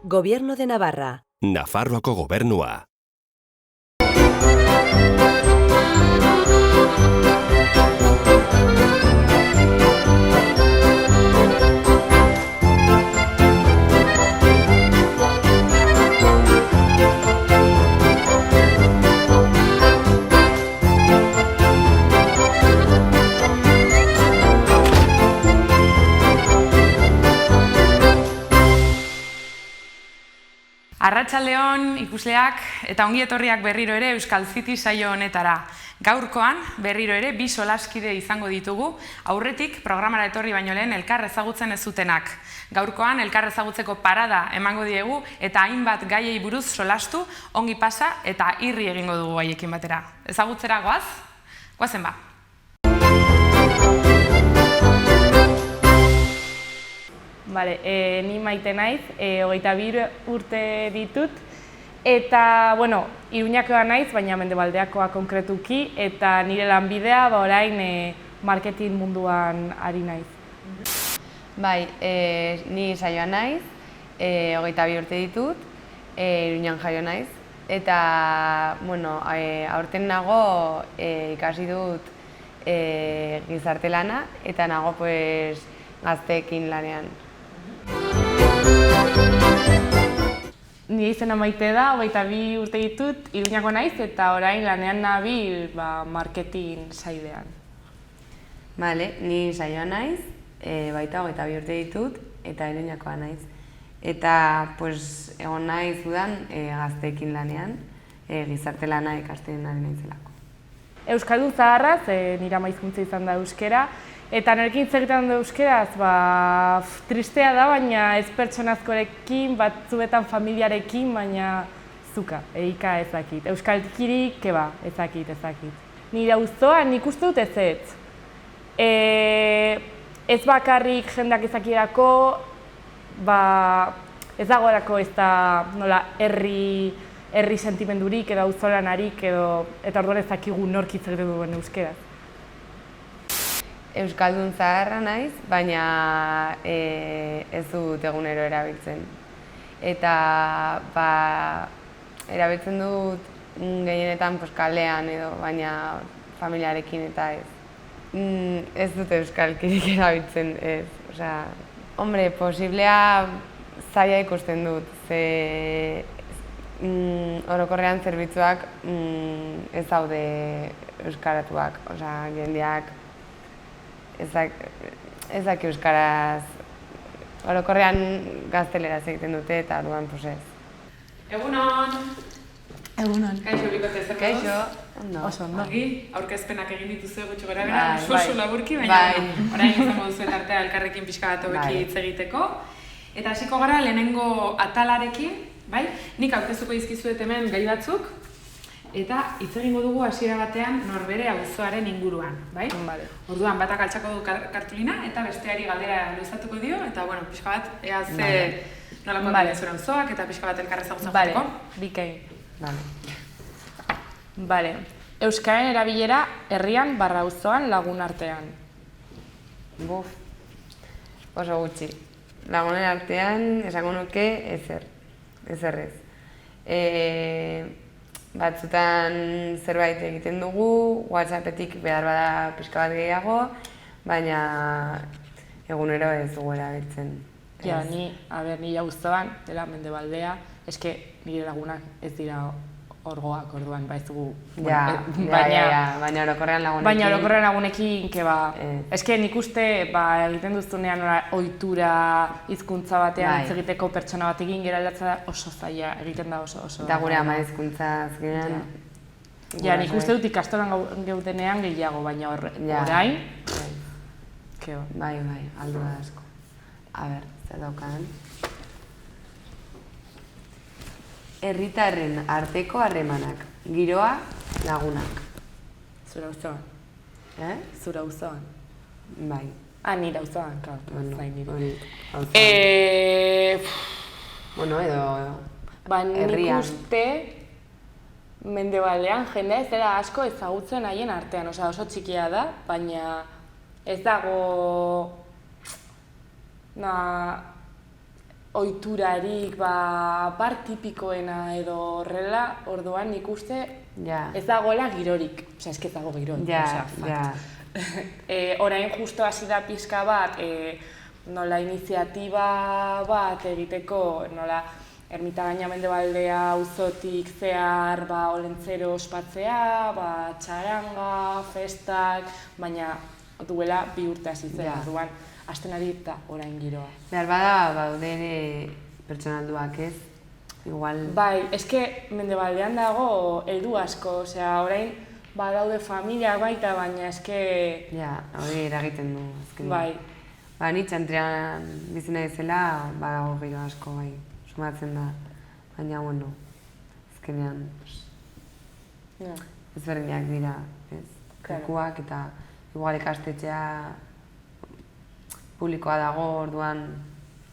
Gobierno de Navarra. Nafarroako gobernua. Arratsaldeon ikusleak eta ongi etorriak berriro ere Euskal City saio honetara. Gaurkoan berriro ere bi solaskide izango ditugu, aurretik programara etorri baino lehen elkar ezagutzen ez zutenak. Gaurkoan elkar ezagutzeko parada emango diegu eta hainbat gaiei buruz solastu, ongi pasa eta irri egingo dugu haiekin batera. Ezagutzera goaz? Goazen ba. Vale, ni Maite naiz, 22 urte ditut, eta, bueno, Iruñakoa naiz, baina Mendebaldeakoa konkretuki, eta nire lanbidea orain marketing munduan ari naiz. Bai, ni Saioa naiz, 22 urte ditut, Iruñan jaio naiz, eta, bueno, aurten nago ikasi dut gizarte lana, eta nago gazteekin lanean. Nire izena Maite da, 22 urte ditut, Iruñako naiz, eta orain lanean nabil marketing sailean. Bale, ni Saioa naiz, baita 22 urte ditut, eta Iruñakoa naiz. Eta, egon naiz dudan gazteekin lanean, gizarte lana ikasten ari naizelako. Euskaldun zaharraz, nire ama hizkuntza izan da euskera, eta nirekin hitz egiten du euskeraz, tristea da, baina ez pertsonazkorekin, batzuetan familiarekin, baina zuka, eika ezakit. Euskalkirik, ezakit. Nire auzoan nik uste dut ez. Ez bakarrik jendeak ezakirako, ez dagoelako ez da herri sentimendurik edo auzolanarik eta orduan ezakigu nork hitz egiten duen euskeraz. Euskaldun zaharra naiz, baina ez dut egunero erabiltzen. Eta erabiltzen dut gehienetan kalean edo, baina familiarekin eta ez. Ez dut euskalkirik erabiltzen, ez. Hombre, posiblea zaila ikusten dut, ze orokorrean zerbitzuak ez daude euskaratuak, jendeak ez daki euskaraz, orokorrean gazteleraz egiten dute eta orduan ez. Egunon! Egunon. Kaixo bikote zer moduz? Kaixo, ondo. Oso ondo. Aurkezpenak egin dituzu gutxi gora bera, oso laburki, baina orain izango duzu artea elkarrekin pixka bat hobeki hitz egiteko. Eta hasiko gara lehenengo atalarekin, bai? Nik aurkeztuko dizkizuet hemen gai batzuk, eta hitz egingo dugu hasiera batean norbere auzoaren inguruan, bai? Vale. Orduan batak altxako du kartulina eta besteari galdera luzatuko dio, eta bueno, pixka bat ea nolako dira zure auzoak eta pixka bat elkar ezagutzen joateko. Bikain. Vale. Euskaren erabilera herrian barra auzoan lagun artean. Buf, oso gutxi. Lagunen artean esango nuke ezer ez. Batzutan zerbait egiten dugu, WhatsAppetik behar bada pixka bat gehiago, baina egunero ez dugu erabiltzen. Ja, nire auzoan, dela Mendebaldea, eske nire lagunak ez dira orgoak orduan, baizugu. Baina orokorrean lagunekin. Baina orokorrean lagunekin, eske nik uste egiten duztunean ohitura hizkuntza batean hitz egiteko pertsona batekin geraldatzea oso zaila egiten da oso. Eta gure ama hizkuntza azkenean. Ja, nik uste dut ikastolan geudenean gehiago, baina orain. Bai, aldu da asko. A ber, zer daukan. Herritarren arteko harremanak, giroa, lagunak. Zura auzoan. Zura auzoan. Bai. Nire auzoan, klar. Bueno, edo nik uste Mendebaldean jendea ez dela asko ezagutzen haien artean, oso txikia da, baina ez dago ohiturarik, bar tipikoena edo horrela, orduan nik uste ez dagoela girorik. Osea, ez dago girorik, orain justo hasi da pixka bat, nola iniziatiba bat egiteko, nola Ermita Gaina Mendebaldea auzotik zehar olentzero ospatzea, txaranga, festak, baina duela 2 urte hasi zen, orduan hasten ari eta orain giroa. Behar bada baude ere pertsonalduak ez? Igual... Bai, eske Mendebaldean dago heldu asko, osea, orain badaude familia baita, baina eske... Ja, hori eragiten du, azken. Bai. Ni txantrean bizina izela, badago giro asko, bai, sumatzen da. Baina, bueno, azkenean, ezberdinak dira, ez? Lekuak eta igual ikastetxea publikoa dago, orduan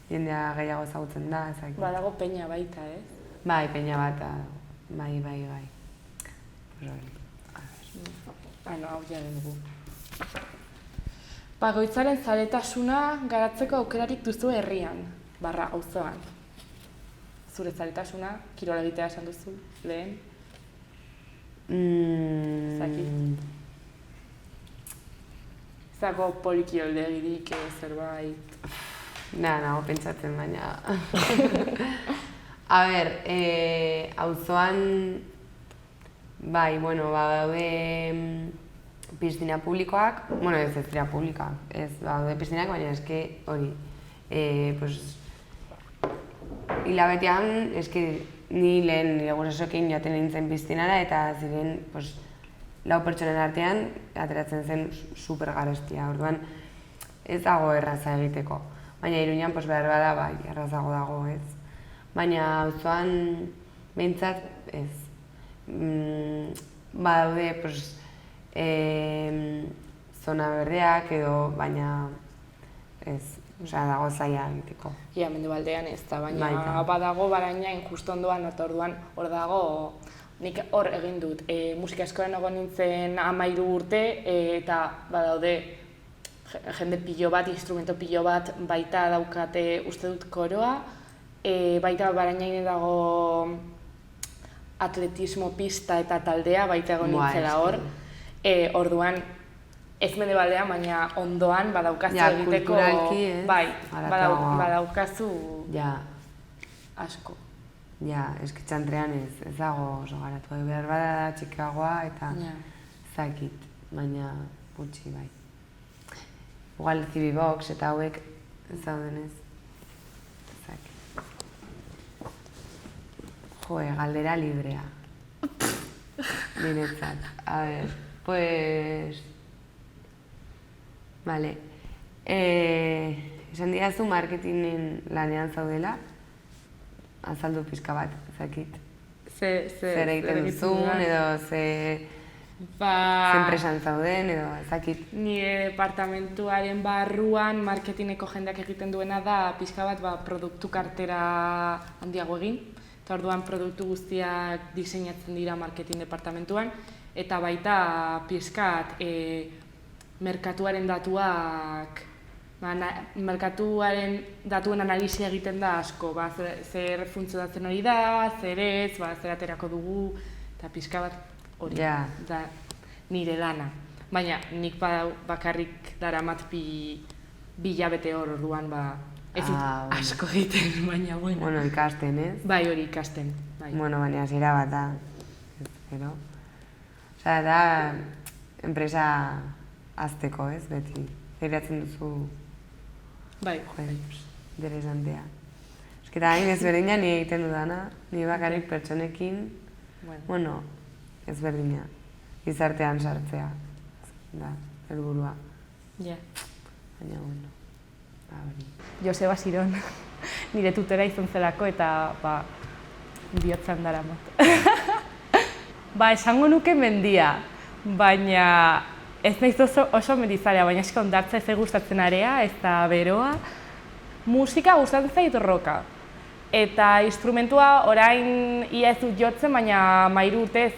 jendea gehiago ezagutzen da, ezakit. Badago peña baita, ez? Bai, peña bata, bai. Hau jaren dugu. Bakoitzaren zaletasuna garatzeko aukerarik duzu herrian, auzoan. Zure zaletasuna, kirola egitea esan duzu, lehen? Zakit. Zako polikioldegirik zerbait? Nago pentsatzen, baina... A ber, auzoan, bai, daude piztina publikoak, ez dira publikoak, daude piztinak, baina eske hori, hilabetean, eske ni lehen nire gurasoekin joaten nintzen piztinara eta ziren 4 pertsonen artean ateratzen zen super garestia, orduan ez dago erraza egiteko. Baina Iruñan behar bada bai, errazago dago ez. Baina auzoan behintzat ez. Badaude zona berdeak edo baina ez, dago zaila egiteko. Ia, Mendebaldean ez da, baina badago Barainain justo ondoan eta orduan hor dago. Nik hor egin dut, musika eskolan egon nintzen 13 urte eta badaude jende pilo bat, instrumento pilo bat baita daukate uste dut koroa, baita Barainain dago atletismo pista eta taldea baita egon nintzela hor, orduan ez Mendebaldean, baina ondoan badaukazu egiteko, bai, badaukazu asko. Ja, eski txantrean ez dago oso garatu, behar bada da txikagoa eta zakit, baina gutxi bai. Igual Zibibox eta hauek ez dauden ez, zakit. Joe, galdera librea. Niretzat, a ver, pues... Vale, esan didazu marketingen lanean zaudela, azaldu pixka bat, zakit. Zer egiten duzun edo ze enpresan zauden edo zakit. Nire departamentuaren barruan marketingeko jendeak egiten duena da pixka bat produktu kartera handiago egin. Eta orduan produktu guztiak diseinatzen dira marketing departamentuan. Eta baita pixkat merkatuaren datuak, merkatuaren datuen analisia egiten da asko, zer funtzionatzen hori da, zer ez, zer aterako dugu, eta pixka bat hori da nire lana. Baina nik bakarrik daramat 2 hilabete hor orduan ez dut asko egiten, baina bueno. Bueno, ikasten, ez? Bai, hori ikasten. Bueno, baina hasiera bat da, gero. Osea, da enpresa azteko, ez, beti. Geratzen duzu... Bai. Interesantea. Eta hain ezberdina ni egiten dudana, ni bakarrik pertsonekin, bueno, ezberdina. Gizartean sartzea, da, helburua. Ja. Baina, bueno, hori. Joseba Siron, nire tutera izan zelako eta, bihotzan daramat. Esango nuke mendia, baina ez naiz oso mendizalea, baina esko ondartza ez gustatzen area, ez da beroa. Musika gustatzen zait roka. Eta instrumentua orain ia ez dut jotzen, baina 13 urtez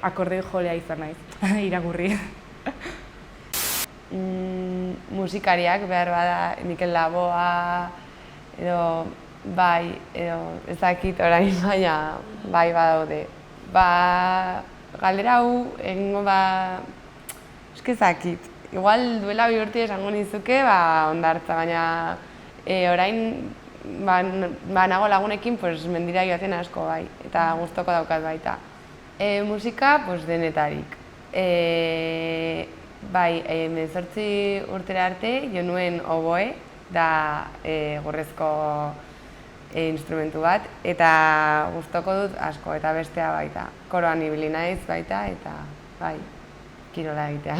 akordeo jolea izan naiz, iragurri. Musikariak behar bada Mikel Laboa edo Bai, edo ez dakit orain baina bai badaude. Galdera hau egingo eske ez dakit. Igual duela 2 urte esango nizuke hondartza, baina orain nago lagunekin mendira joaten asko bai, eta gustoko daukat baita. Musika denetarik. Bai, 18 urtera arte jo nuen oboe, da gorrezko instrumentu bat, eta gustoko dut asko, eta bestea baita. Koroan ibili naiz baita, eta bai, kirola egitea.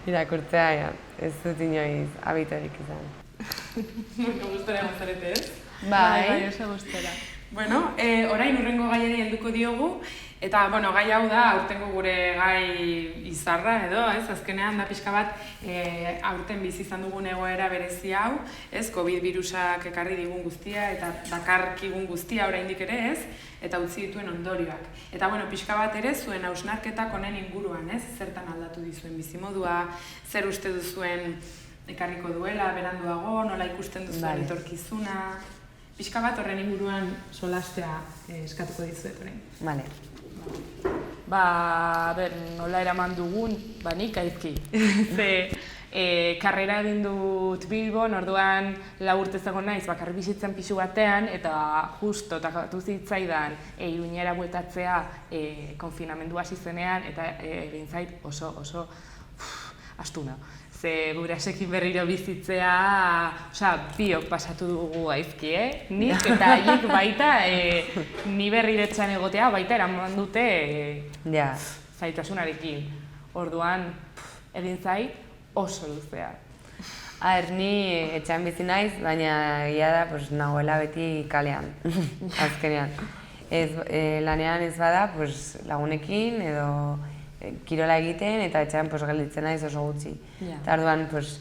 Irakurtzea, ez dut inoiz abitorik izan. Gustora gozarete, ez? Bai, oso gustora. Bueno, orain urrengo gaiari helduko diogu, eta gai hau da aurtengo gure gai izarra edo, ez? Azkenean da pixka bat aurten bizi izan dugun egoera berezi hau, ez? Covid virusak ekarri digun guztia eta dakarkigun guztia oraindik ere, ez? Eta utzi dituen ondorioak. Eta pixka bat ere zuen hausnarketak honen inguruan, ez? Zertan aldatu dizuen bizimodua, zer uste duzuen ekarriko duela, beranduago, nola ikusten duzuen etorkizuna. Pixka bat horren inguruan solastea eskatuko dizuet orain. Bale. Nola eraman dugun, nik gaizki. Karrera egin dut Bilbon, orduan 4 urte zegoen naiz, bakarrik bizitzen pisu batean, eta justo takatu zitzaidan Iruñera bueltatzea konfinamendua hasi zenean, eta egin zait oso astuna. Ze gurasekin berriro bizitzea, biok pasatu dugu gaizki, nik eta haiek baita, ni berriro etxean egotea, baita eraman dute zaitasunarekin. Orduan, egin zait oso luzea. Ni etxean bizi naiz, baina egia da nagoela beti kalean, azkenean. Lanean ez bada lagunekin edo kirola egiten eta etxean gelditzen naiz oso gutxi. Eta orduan 2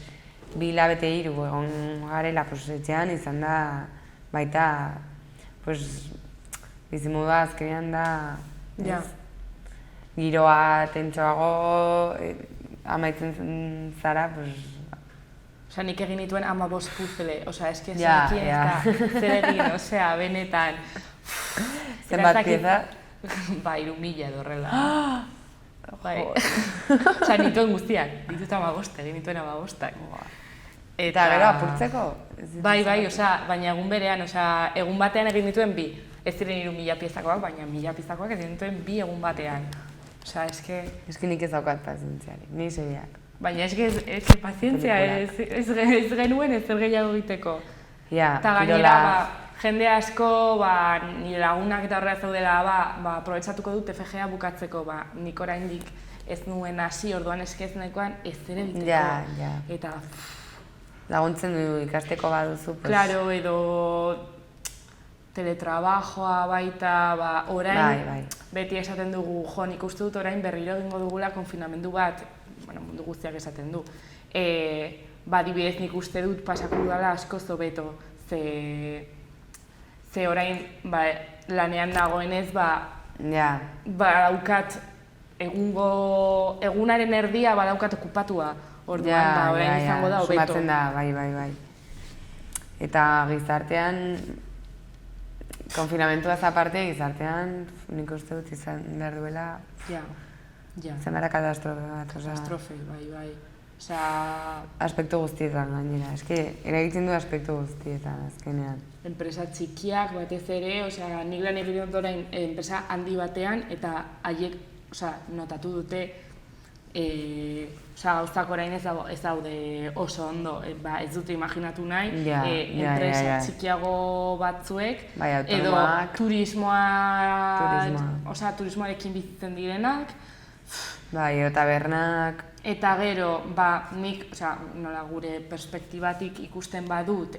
hilabete 3 egon garela etxean izan da baita bizimodua azkenean da giroa tentsoago amaitzen zara nik egin nituen 15 puzle, eski ezakien eta zer egin, benetan. Zenbat pieza? 3.000 edo horrela. Nituen guztiak, ditut 15, egin nituen 15. Eta gero apurtzeko? Bai, baina egun berean, egun batean egin dituen 2. Ez ziren 3.000 piezakoak, baina 1.000 piezakoak egin dituen 2 egun batean. Eski nik ez daukat pazientziari, ni seriak. Baina eski pazientzia ez genuen ez zer gehiago egiteko. Eta gainera, jende asko, nire lagunak eta horrela zaudela, aprobetxatuko dut FGA bukatzeko, nik oraindik ez nuen hasi, orduan eskez nekoan ez ere egiteko. Eta laguntzen du ikasteko baduzu. Claro, edo teletrabajoa baita, orain beti esaten dugu, nik uste dut orain berriro egingo dugula konfinamendu bat, mundu guztiak esaten du. Adibidez nik uste dut pasako dudala asko zobeto, ze orain lanean dagoenez badaukat egunaren erdia badaukat okupatua, orduan orain izango da hobeto. Sumatzen da, bai. Eta gizartean, konfinamentuaz aparte, gizartean nik uste dut izan behar duela izan behar katastrofe bat. Katastrofe, bai. Aspektu guztietan gainera, eragiten du aspektu guztietan azkenean. Enpresa txikiak batez ere, nik lan egiten dut orain enpresa handi batean eta haiek notatu dute gauzak orain ez daude oso ondo, ez dute imaginatu nahi enpresa txikiago batzuek edo turismoarekin bizitzen direnak. Bai, eta tabernak. Eta gero, nik, nola gure perspektibatik ikusten badut,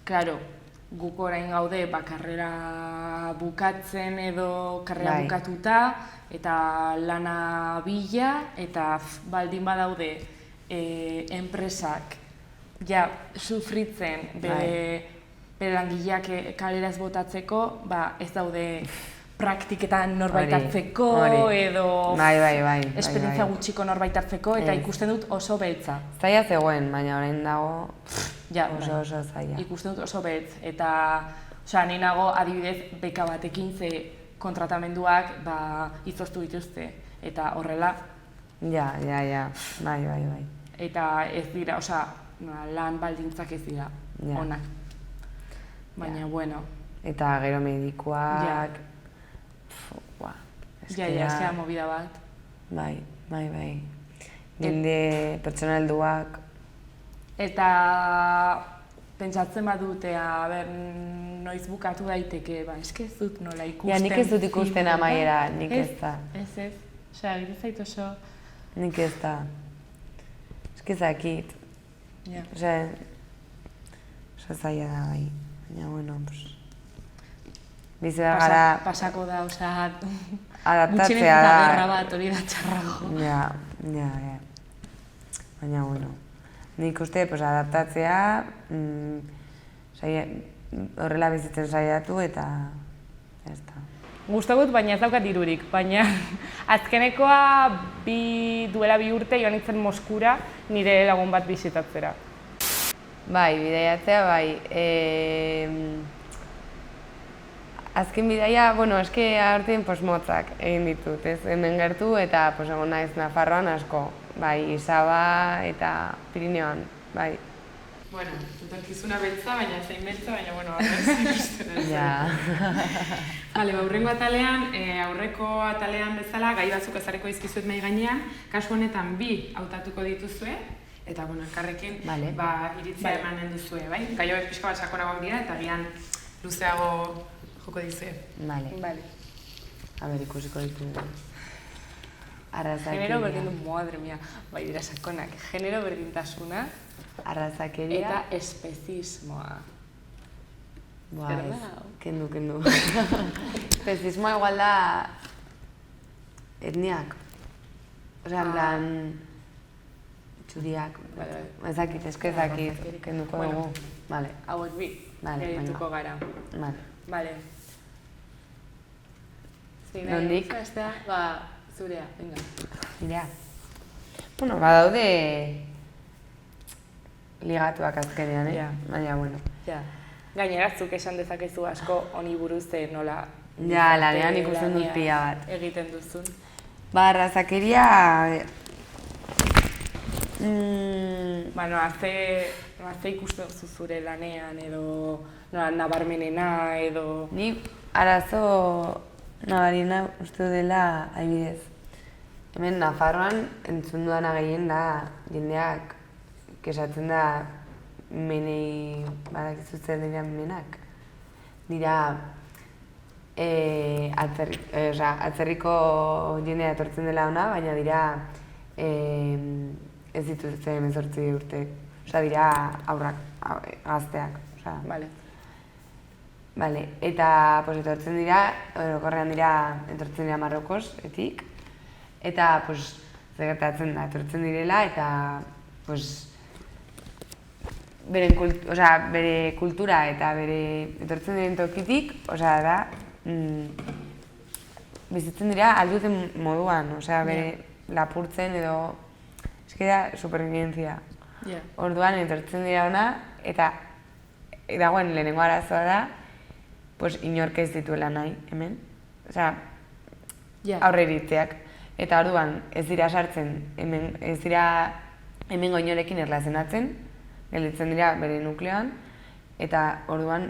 klaro, guk orain gaude karrera bukatzen edo karrera bukatuta, eta lana bila, eta baldin badaude enpresak sufritzen bere langileak kalera ez botatzeko, ez daude praktiketan norbait hartzeko edo esperientzia gutxiko norbait hartzeko eta ikusten dut oso beltza. Zaila zegoen, baina orain dago Ja, oso zaila. Ikusten dut oso betz, eta osea, ni nago adibidez beka batekin ze kontratamenduak izoztu dituzte, eta horrela. Ja, bai. Eta ez dira, osea, lan baldintzak ez dira onak. Baina, bueno. Eta gero medikuak, Ja, movida bat. Bai. Jende pertsonalduak. Eta pentsatzen badute, noiz bukatu daiteke, eske ez dut nola ikusten. Ja, nik ez dut ikusten amaiera, nik ez da. Ez. Osea, egiten zait oso. Nik ez da. Eske zakit. Osea, oso zaila da bai. Baina, bueno, bizi da gara... Pasako da, osea... Adaptatzea da... Gutxienez gerra bat, hori da txarrago. Ja. Baina, bueno. Nik uste, adaptatzea, horrela bizitzen saiatu eta... Gustagut, baina ez daukat dirurik, baina azkenekoa duela 2 urte joan nintzen Moskura nire lagun bat bisitatzera. Bai, bidaiatzea, bai. Azken bidaia, eske aurten motzak egin ditut, ez? Hemen gertu eta egon naiz Nafarroan asko. Bai, Izaba eta Pirineoan, bai. Bueno, etorkizuna beltza, baina zein beltza, baina, horrez ikusten ez. Ja. Bale, aurrengo atalean, aurreko atalean bezala, gai batzuk ezarriko dizkizuet mahai gainean, kasu honetan 2 hautatuko dituzue, eta, elkarrekin, iritzia emanen duzue, bai? Gai hauek pixka bat sakonagoak dira, eta gian luzeago joko dizue. Bale. A ber, ikusiko ditugu. Arrazakeria. Genero berdindu, madre mia, bai dira sakonak. Genero berdintasuna. Arrazakeria. Eta espezismoa. Kendu. Espezismoa igual da... etniak. Osea, en plan... txuriak. Ezakit, kenduko dugu. Vale. Hauek 2. Gerituko gara. Vale. Nondik? Zurea, venga. Nirea. Badaude ligatuak azkenean, baina, Gainera, zuk esan dezakezu asko honi buruz nola... Ja, lanean ikusten dut pila bat. Egiten duzun. Arrazakeria... Arze ikusten duzu zure lanean, edo nabarmenena, edo... Ni arazo nabarina uste dela adibidez. Hemen Nafarroan entzun dudana gehien da jendeak kesatzen da menei, badakizu zer dira menak. Dira atzerriko jendea etortzen dela ona, baina dira ez dituzte 18 urte. Dira aurrak, gazteak. Eta etortzen dira, orokorrean etortzen dira Marrokos, etik. Eta gertatzen da, etortzen direla eta bere kultura eta bere etortzen diren tokitik, da, bizitzen dira alduten moduan, bere lapurtzen edo, eski da supervivientzia. Orduan etortzen dira ona eta dagoen lehenengo arazoa da, inork ez dituela nahi, hemen. Aurre iritzeak. Eta orduan ez dira sartzen, ez dira hemengo inorekin erlazionatzen, gelditzen dira bere nukleoan, eta orduan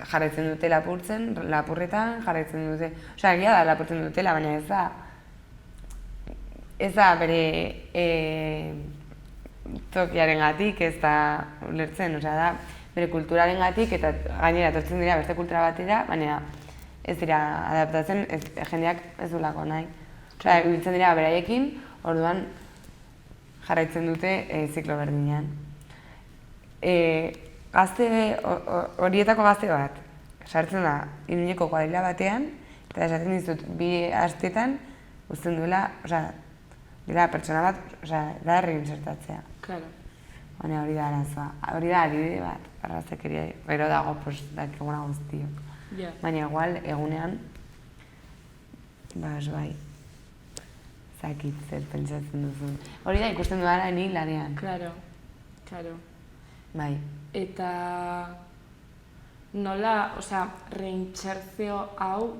jarraitzen dute lapurretan, jarraitzen dute... Egia da lapurtzen dutela, baina ez da bere tokiarengatik ez da ulertzen, da bere kulturarengatik eta gainera etortzen dira beste kultura batera, baina ez dira adaptatzen, jendeak ez duelako nahi. Biltzen dira beraiekin, orduan jarraitzen dute ziklo berdinean. Horietako gazte bat, sartzen da Iruñeko kuadrilla batean, eta esaten dizut, 2 astetan uzten duela, dela pertsona bat, da reinsertatzea. Baina hori da arazoa, hori da adibide bat, arrazakeria, gero dago, dakiguna guztiok. Baina igual, egunean, bai. Zakit zer pentsatzen duzun. Hori da ikusten dudara ni lanean. Claro. Bai. Eta nola, reintxertzio hau,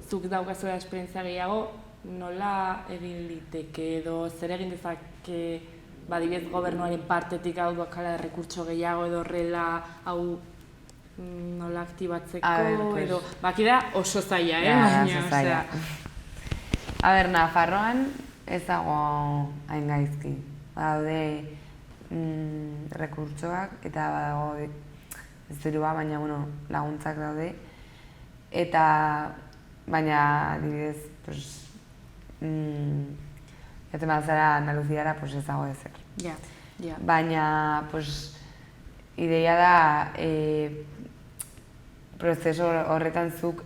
zuk daukazua esperientzia gehiago, nola egin liteke edo zer egin dezake badibidez gobernuaren partetik hau dakala errekurtso gehiago edo horrela hau nola aktibatzeko edo bakida oso zaila, oso zaila. A ber, Nafarroan ez dago hain gaizki. Badaude rekurtsoak eta badago ez dirua, baina laguntzak daude. Eta baina adibidez, jaten bazara Andaluziara ez dago ezer. Baina ideia da prozesu horretan zuk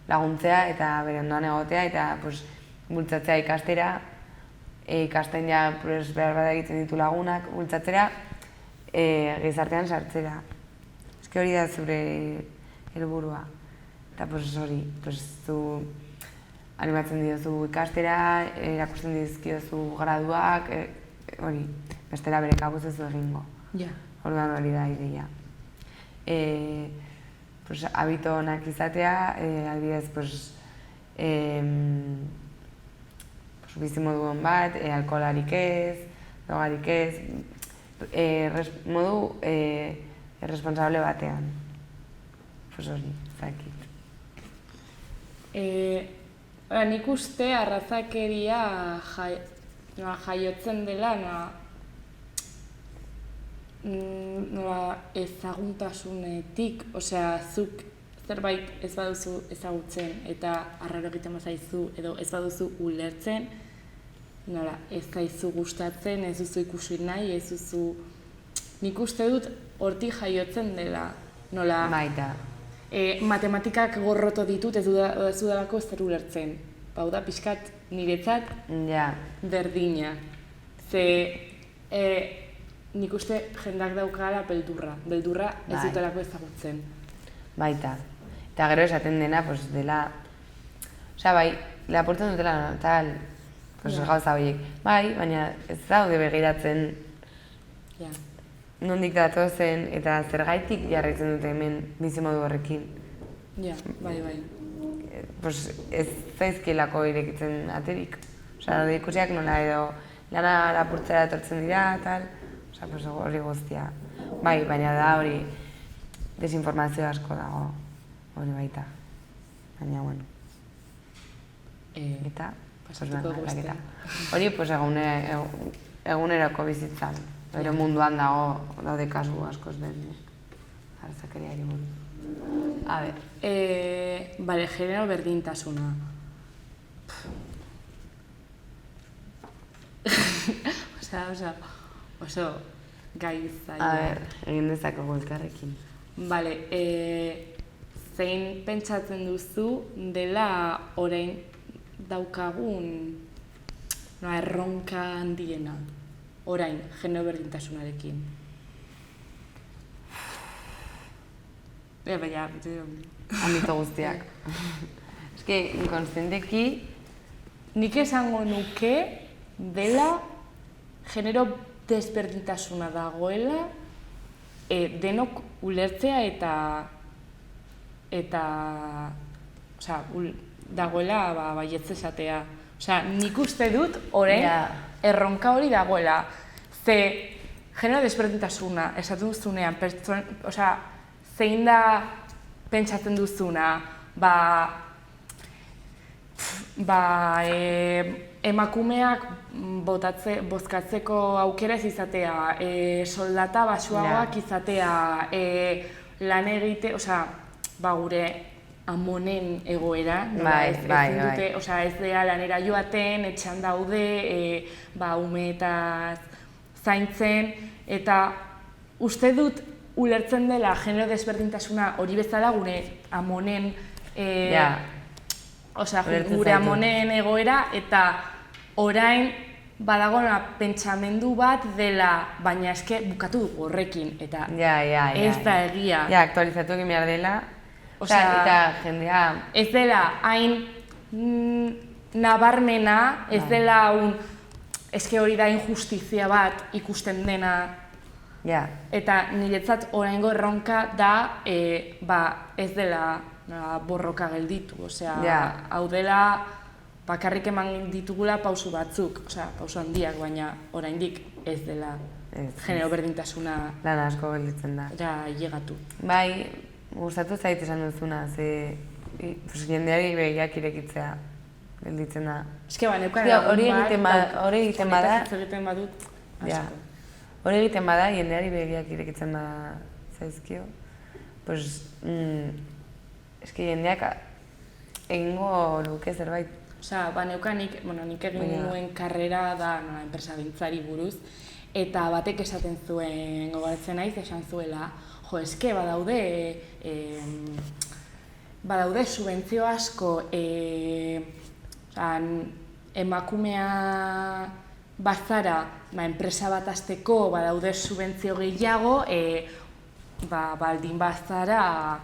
laguntzea eta bere ondoan egotea eta bultzatzea ikastera, ikasten behar bat egiten ditu lagunak bultzatzera, gizartean sartzera. Eske hori da zure helburua. Eta hori, zu animatzen diozu ikastera, erakusten dizkiozu graduak, hori, bestela bere kabuz ez du egingo. Orduan hori da ideia. Habito onak izatea, adibidez, bizimodu on bat, alkoholarik ez, drogarik ez, modu responsable batean. Hori, zakit. Nik uste arrazakeria jaiotzen dela ezaguntasunetik, zuk zerbait ez baduzu ezagutzen eta arraro egiten bazaizu edo ez baduzu ulertzen, ez zaizu gustatzen, ez duzu ikusi nahi, ez duzu... Nik uste dut hortik jaiotzen dela, Baita. Matematikak gorroto ditut ez dudalako ez zer ulertzen. Hau da, pixkat niretzat berdina. Nik uste jendak daukala beldurra ez dutelako ezagutzen. Baita. Eta gero esaten dena, dela... bai, lapurtzen dutela tal, gauza horiek. Bai, baina ez daude begiratzen nondik datozen eta zergaitik jarraitzen dute hemen bizimodu horrekin. Bai. Ez zaizkielako irekitzen aterik. Daude ikusiak nola edo lana lapurtzera etortzen dira, tal... hori guztia. Bai, baina da hori desinformazio asko dago hori baita. Baina, Eta, hori eguneroko bizitzan. Bere munduan daude kasu asko ezberdinak. Arrazakeriari buruz. A ber. Genero berdintasuna. Oso gai zaila. A ber, egin dezakegu elkarrekin. Zein pentsatzen duzu dela orain daukagun erronka handiena, orain, genero berdintasunarekin? Ambito guztiak. Eske, inkonstienteki... Nik esango nuke dela genero desberdintasuna dagoela denok ulertzea eta dagoela baietz esatea. Nik uste dut orain erronka hori dagoela. Ze genero desberdintasuna esaten duzunean, zein da pentsatzen duzuna, emakumeak bozkatzeko aukera ez izatea, soldata baxuagoak izatea, lan egite, gure amonen egoera, ez dela lanera joaten, etxean daude, umeetaz zaintzen, eta uste dut ulertzen dela genero desberdintasuna hori bezala gure amonen gure amonen egoera, eta orain badagona pentsamendu bat dela, baina eske bukatu dugu horrekin, eta ez da egia. Aktualizatu egin behar dela, eta jendea... Ez dela hain nabarmena, ez dela eske hori da injustizia bat ikusten dena Ja. Eta niretzat oraingo erronka da, ez dela borroka gelditu, osea, hau dela bakarrik eman ditugula pausu batzuk, osea, pausu handiak, baina oraindik ez dela genero berdintasuna lan asko gelditzen da. Llegatu. Bai, gustatu zait esan duzuna, ze jendeari begiak irekitzea gelditzen da. Eske neukan hori egiten bada, egiten badut asko. Hori egiten bada, jendeari begiak irekitzen bada zaizkio, pues, eske jendeak egingo luke zerbait. Osea, neukanik, nik egin nuen karrera da enpresagintzari buruz, eta batek esaten zuen, gogoratzen naiz, esan zuela, eske badaude subentzio asko, emakumea bazara, enpresa bat hasteko badaude subentzio gehiago, baldin bazara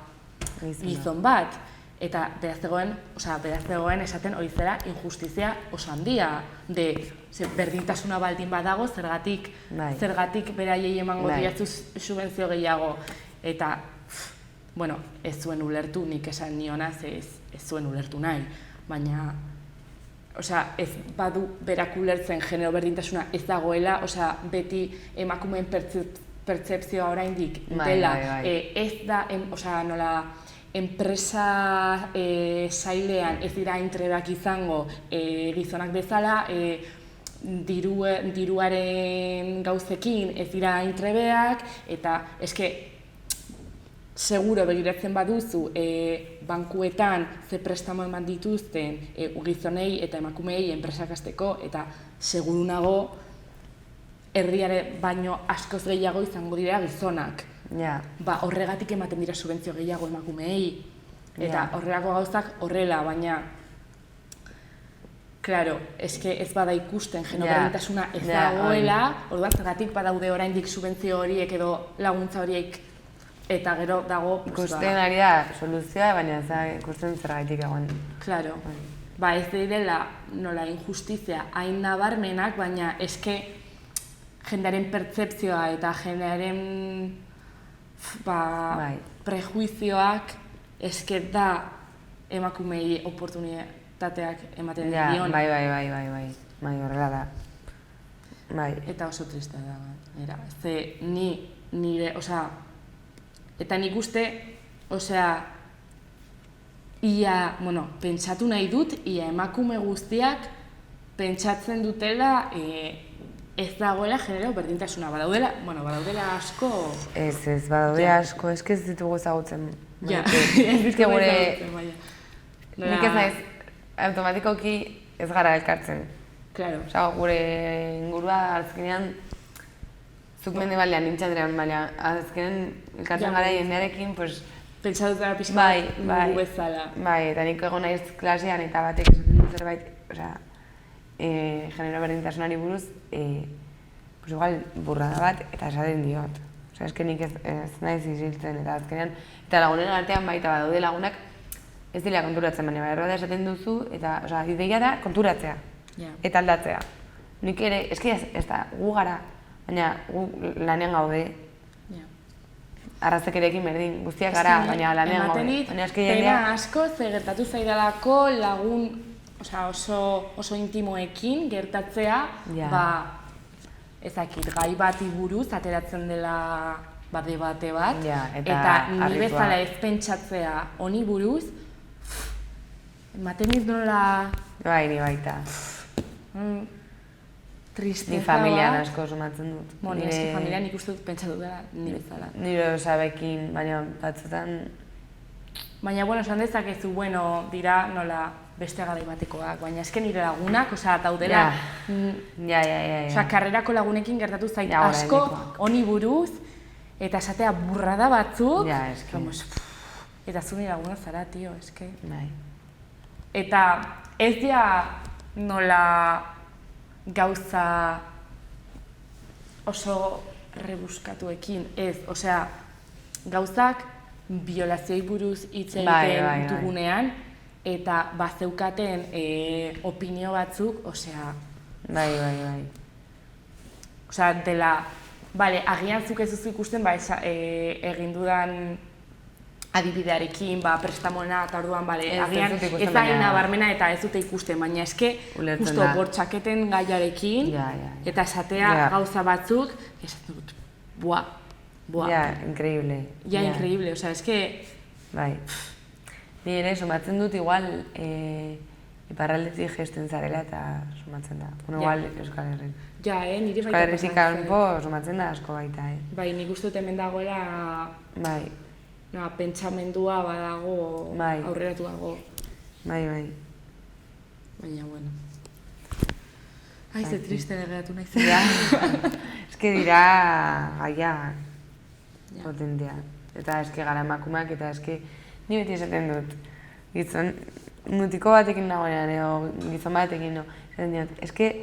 gizon bat. Eta beraz zegoen esaten hori zera injustizia oso handia. Berdintasuna baldin badago, zergatik beraiei emango diatzu subentzio gehiago. Eta, ez zuen ulertu, nik esan nionaz ez zuen ulertu nahi. Baina, ez badu berak ulertzen genero berdintasuna ez dagoela, beti emakumeen pertzepzioa oraindik dela. Ez da, nola, enpresa sailean ez dira intrebak izango gizonak bezala, diruaren gauzekin ez dira intrebeak, eta eske seguro begiratzen baduzu bankuetan ze prestamo eman dituzten gizonei eta emakumeei enpresak hasteko, eta seguru nago herriare baino askoz gehiago izango dira gizonak. Horregatik ematen dira subentzio gehiago emakumeei, eta horrelako gauzak horrela, baina claro, eske ez bada ikusten genero berdintasuna ez dagoela, orduan zergatik badaude oraindik subentzio horiek edo laguntza horiek, eta gero dago ikusten ari da soluzioa, baina ez da ikusten zergatik egon. Claro, ez direla nola injustizia hain nabarmenak, baina eske jendearen pertzepzioa eta jendearen prejuizioak eske da emakumei oportunitateak ematen dion. Bai, horrela da. Eta oso tristea da, ze nire, eta nik uste, pentsatu nahi dut, ia emakume guztiak pentsatzen dutela ez dagoela genero berdintasuna, badaudela asko... Ez, badaude asko, eske ez ditugu ezagutzen. Ja, ez ditugu ezagutzen, baina. Nik ez naiz, automatikoki ez gara elkartzen. Claro. Gure ingurua azkenean, zuk mendebaldean nintxandrean, baina azkenean elkartzen gara jendearekin, pues... Pentsatutara pixka dugu bezala. Eta nik egon naiz klasean eta batek esaten dut zerbait, genero berdintasunari buruz, igual burrada bat eta esaten diot. Eske nik ez naiz isiltzen eta azkenean, eta lagunen artean baita badaude lagunak ez dira konturatzen, baina behar esaten duzu, eta ideia da konturatzea eta aldatzea. Nik ere, eske ez da, gu gara, baina gu lanean gaude. Arrazekerekin berdin, guztiak gara, baina lanean gaude. Ematen dit, pena asko, ze gertatu zaidalako lagun oso intimoekin gertatzea, ezakit, gai bati buruz ateratzen dela debate bat, eta ni bezala ez pentsatzea honi buruz, ematen dit nola... Bai, ni baita. Tristeza bat. Ni familian asko sumatzen dut. Ni familian ikusten dut pentsatu dela ni bezala. Nire osabekin, baina batzutan... Baina, esan dezakezu, dira nola beste garai batekoak, baina eske nire lagunak, daudela... Karrerako lagunekin gertatu zait asko, honi buruz, eta esatea burrada batzuk, eta zu nire laguna zara, tio, eske. Eta ez dira nola gauza oso rebuskatuekin, ez, gauzak biolazioi buruz hitz egiten dugunean, eta bazeukaten opinio batzuk, Bai. dela Bale, agian zuk ez duzu ikusten, egin dudan adibidearekin, prestamona, eta orduan, agian ez da nabarmena eta ez dute ikusten, baina eske, justo, bortxaketen gaiarekin, eta esatea gauza batzuk, esaten dut, buah. Ja, increíble. Ja, increíble, osea, eske... Bai. Ni ere, somatzen dut, igual, iparraldetik gesten zarela eta somatzen da. Bueno, igual, Euskal Herren. Ja, nire baita Euskal Herretik kanpo somatzen da asko baita, Bai, nik uste dut hemen dagoela... Bai. Pentsamendua badago, aurreratu dago. Bai. Baina, bueno. Ze triste legeatu nahi zen. Ja, eske dira gaiak potentea. Eta eske gara emakumeak eta eske ni beti esaten dut. Gizon, mutiko batekin nagoenean, gizon batekin no. Eske,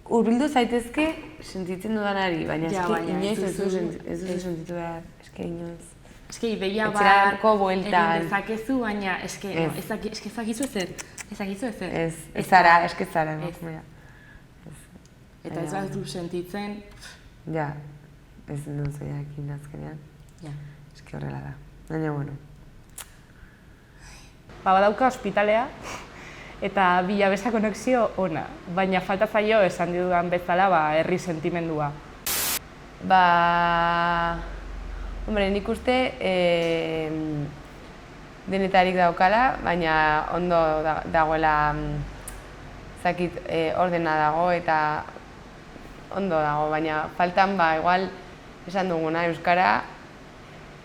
hurbildu zaitezke sentitzen dudanari, baina eske inoiz ez du sentitu behar, eske inoiz. Eske ideia bat egin dezakezu, baina eske ezakizu ezer. Ez zara emakumea. Eta ez bat du sentitzen. Ja, ez dut zoiakin azkenean. Eske horrela da. Baina, bueno. Badauka ospitalea, eta Bilabesa konexio ona, baina falta zaio esan dudan bezala herri sentimendua. Hombre, nik uste denetarik daukala, baina ondo dagoela ordena dago eta ondo dago, baina faltan igual esan duguna euskara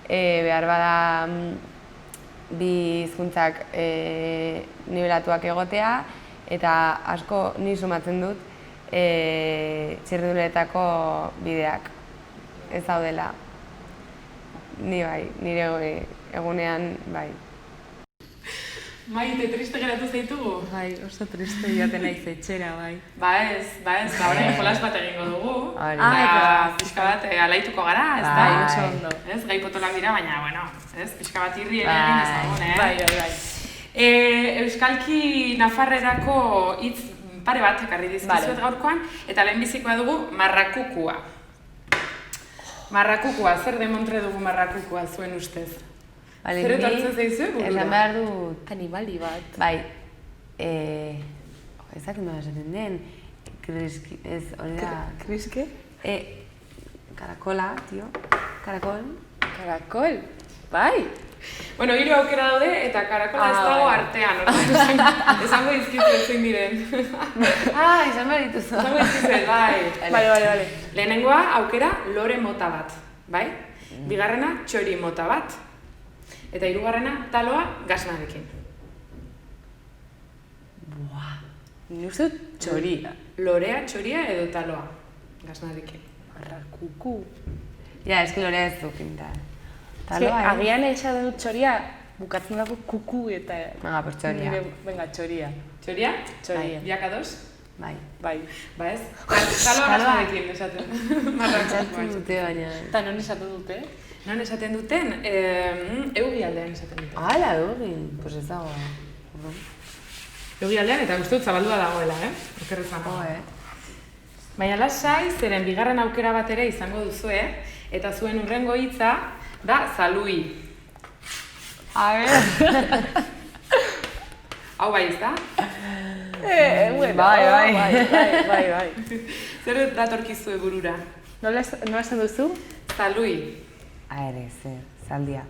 behar bada bi hizkuntzak nivelatuak egotea eta asko ni sumatzen dut txirrinduletako bideak ez daudela. Ni nire egunean, bai. Maite, triste geratu zaitugu? Bai, oso triste joaten naiz etxera, bai. Orain jolas bat egingo dugu. Eta pixka bat alaituko gara, ez da? Oso ondo. Gai potolak dira, baina, pixka bat irri ere egin ezagun, Bai. Euskalki Nafarrerako hitz pare bat ekarri dizkizuet gaurkoan, eta lehenbizikoa dugu marrakukua. Marrakukua, zer demontre dugu marrakukua zuen ustez? Zer etortzen zaizu burura? Esan behar dut... Animali bat. Bai. Ezak nola esaten den. Hori da... Kriske? Karakola, tio. Karakol. Karakol? Bai. Bueno, 3 aukera daude eta karakola ez dago artean. Esango dizkizuet zein diren. Izan behar dituzu. Esango dizkizuet, bai. Bale. Lehenengoa aukera lore mota bat, bai? Bigarrena txori mota bat. Eta 3. taloa gasnarekin. Buah. Ni uste txoria. Lorea, txoria edo taloa gasnarekin. Marrakuku. Ja, eski lorea ez du pinta. Agian esan dut txoria, bukatzen dago kuku eta... Pues txoria. Venga, txoria. Txoria? Txoria. Biaka 2? Bai. Ba ez? Taloa gasnarekin esaten. Esaten dute baina... Eta non esaten dute? Non esaten duten? Eugi aldean esaten duten. Hala, eugi. Pues ez dago. Eugi aldean eta uste dut zabaldua dagoela, okerrezan. Baina lasai, zeren bigarren aukera bat ere izango duzue, eta zuen hurrengo hitza da zalui. A ver. Hau bai, ez da? Bueno, bai. Zer datorkizue burura? Nola esan duzu? Zalui. Ere, zaldia.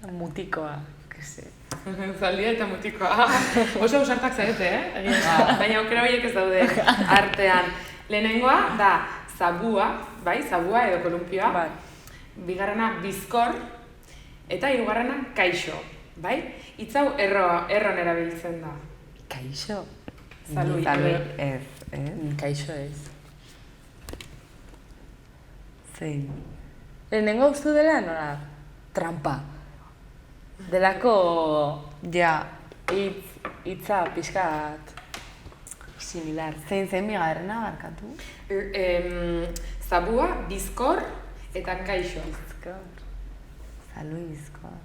Mutikoa, kese. Zaldia eta mutikoa. Oso ausartak zarete, Baina aukera horiek ez daude artean. Lehenengoa da zabua, bai, zabua edo kolumpioa. Bai. Bigarrena bizkor eta 3. kaixo, bai? Hitz hau erron erabiltzen da. Kaixo? Zalui. Ez. Kaixo ez. Zein. Lehenengo uste dela nola? Trampa. Delako... Ja. Hitza pixkat... similar. Zein bigarrena barkatu? Zabua, bizkor eta kaixo. Zalui bizkor.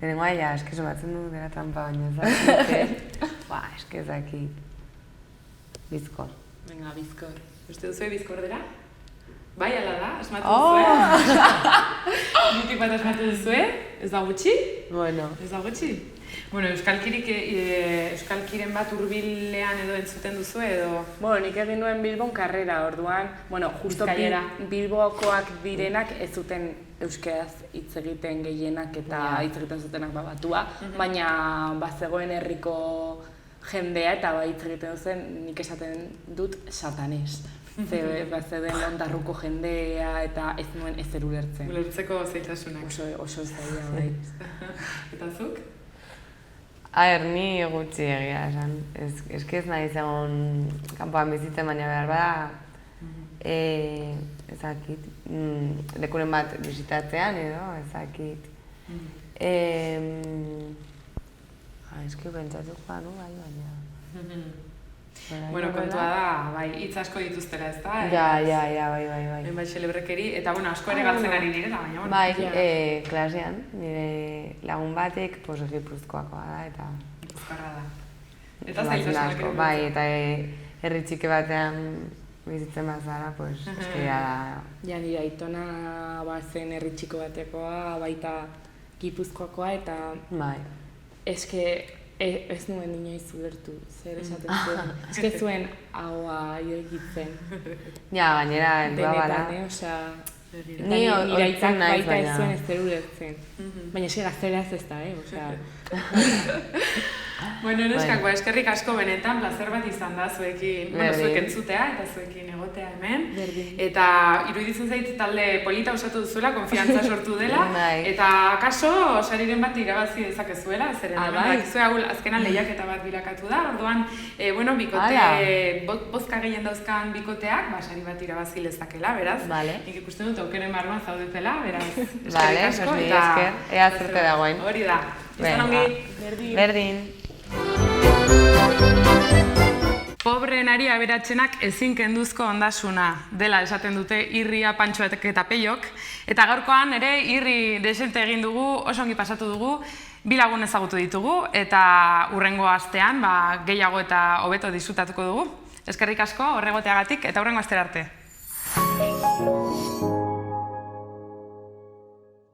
Lehenengoa ja, eske somatzen du dela trampa baina ezakit. Eske ezakit. Bizkor. Venga, bizkor. Uste duzue bizkordera? Bai, ala da, asmatu duzue? Mitik bat asmatu duzue? Ez da gutxi? Bueno. Ez da gutxi? Bueno, euskalkiren bat hurbilean edo entzuten duzu edo... Bueno, nik egin nuen Bilbon karrera, orduan, bueno, justo Bilbokoak direnak ez zuten euskeraz hitz egiten gehienak eta hitz egiten zutenak batua, baina bazegoen herriko jendea eta hitz egiten duzen nik esaten dut satanez. Zeuden ondarruko jendea eta ez nuen ezer ulertzen. Ulertzeko zailtasunak. Oso zaila, bai. Eta zuk? Ni gutxi egia esan. Ez nahi zegoen kanpoan bizitzen, baina behar bada ezakit, lekuren bat bisitatzean edo, ezakit. Eski pentsatuko banu, baina... Bueno, kontua da, bai, hitz asko dituztela, ez da? Ja, bai. Bai, xelebrekeri, eta bueno, asko ere galtzen ari direla, baina bueno. Bai, klasean, nire lagun batek, Gipuzkoakoa da, eta... Gipuzkoarra da. Eta zailtasunak ere. Bai, eta herri txiki batean bizitzen bazara, eskia da... Ja, nire aitona zen herri txiko batekoa, baita Gipuzkoakoa, eta... Bai. Eske... Ez nuen inoiz ulertu, zer esaten zuen. Ez zuen haua irekitzen. Ja, gainera, bala. Benetan, osea... Ni oitzen naiz, baina... Baita ez zuen ez zer ulertzen. Baina eske gazteraz ez da, osea... Bueno, neskak, eskerrik asko benetan, placer bat izan da zuekin, zuek entzutea eta zuekin egotea hemen. Eta iruditzen zait talde polita osatu duzula, konfiantza sortu dela. Eta kaso, sariren bat irabazi dezakezuela, zeren azkenan lehiaketa bat birakatu da. Orduan, bozka gehien dauzkan bikoteak, sari bat irabazi lezakela, beraz. Nik ikusten dut aukeren barruan zaudetela, beraz, eskerrik asko. Ea zerte dagoen. Hori da. Izan ongi. Berdin. Pobreenari aberatsenak ezin kenduzko ondasuna dela esaten dute Irria, Pantxoek eta Peiok. Eta gaurkoan ere irri desente egin dugu, oso ongi pasatu dugu, 2 lagun ezagutu ditugu eta hurrengo astean gehiago eta hobeto disfrutatuko dugu. Eskerrik asko horregoteagatik eta hurrengo astera arte.